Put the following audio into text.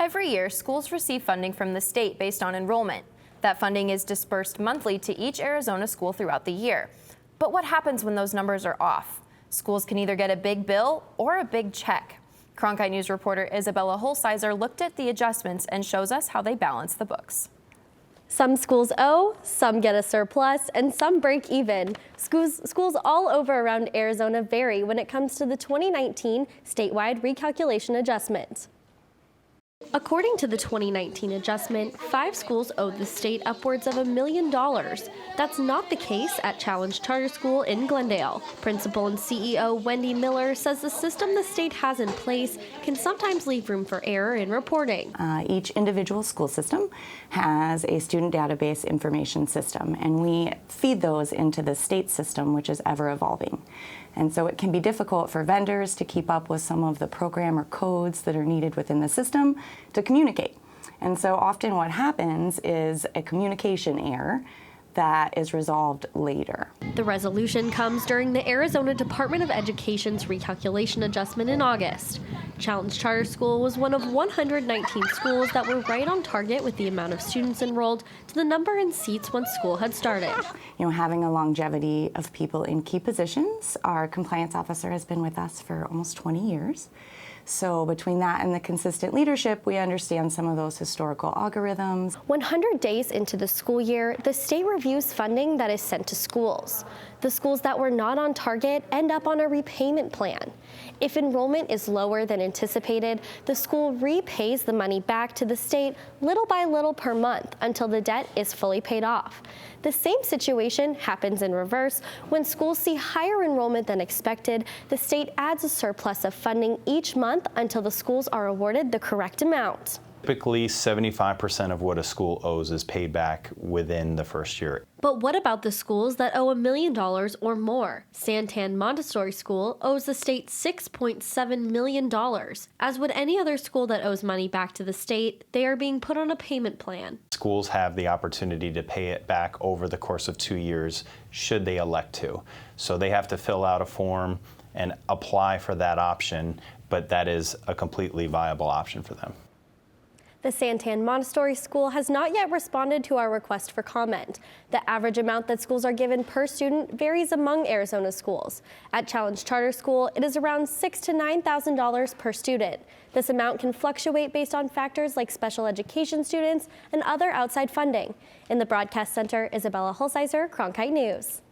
Every year, schools receive funding from the state based on enrollment. That funding is dispersed monthly to each Arizona school throughout the year. But what happens when those numbers are off? Schools can either get a big bill or a big check. Cronkite News reporter Isabella Hulsizer looked at the adjustments and shows us how they balance the books. Some schools owe, some get a surplus, and some break even. Schools all over around Arizona vary when it comes to the 2019 statewide recalculation adjustment. According to the 2019 adjustment, 5 schools owed the state upwards of $1 million. That's not the case at Challenge Charter School in Glendale. Principal and CEO Wendy Miller says the system the state has in place can sometimes leave room for error in reporting. Each individual school system has a student database information system, and we feed those into the state system, which is ever evolving. And so it can be difficult for vendors to keep up with some of the program or codes that are needed within the system to communicate. And so often what happens is a communication error that is resolved later. The resolution comes during the Arizona Department of Education's recalculation adjustment in August. Challenge Charter School was one of 119 schools that were right on target with the amount of students enrolled to the number in seats when school had started. Having a longevity of people in key positions, our compliance officer has been with us for almost 20 years. So between that and the consistent leadership, we understand some of those historical algorithms. 100 days into the school year, the state reviews funding that is sent to schools. The schools that were not on target end up on a repayment plan. If enrollment is lower than anticipated, the school repays the money back to the state little by little per month until the debt is fully paid off. The same situation happens in reverse. When schools see higher enrollment than expected, the state adds a surplus of funding each month until the schools are awarded the correct amount. Typically, 75% of what a school owes is paid back within the first year. But what about the schools that owe $1 million or more? Santan Montessori School owes the state $6.7 million. As would any other school that owes money back to the state, they are being put on a payment plan. Schools have the opportunity to pay it back over the course of 2 years, should they elect to. So they have to fill out a form and apply for that option, but that is a completely viable option for them. The Santan Montessori School has not yet responded to our request for comment. The average amount that schools are given per student varies among Arizona schools. At Challenge Charter School, it is around $6,000 to $9,000 per student. This amount can fluctuate based on factors like special education students and other outside funding. In the Broadcast Center, Isabella Hulsizer, Cronkite News.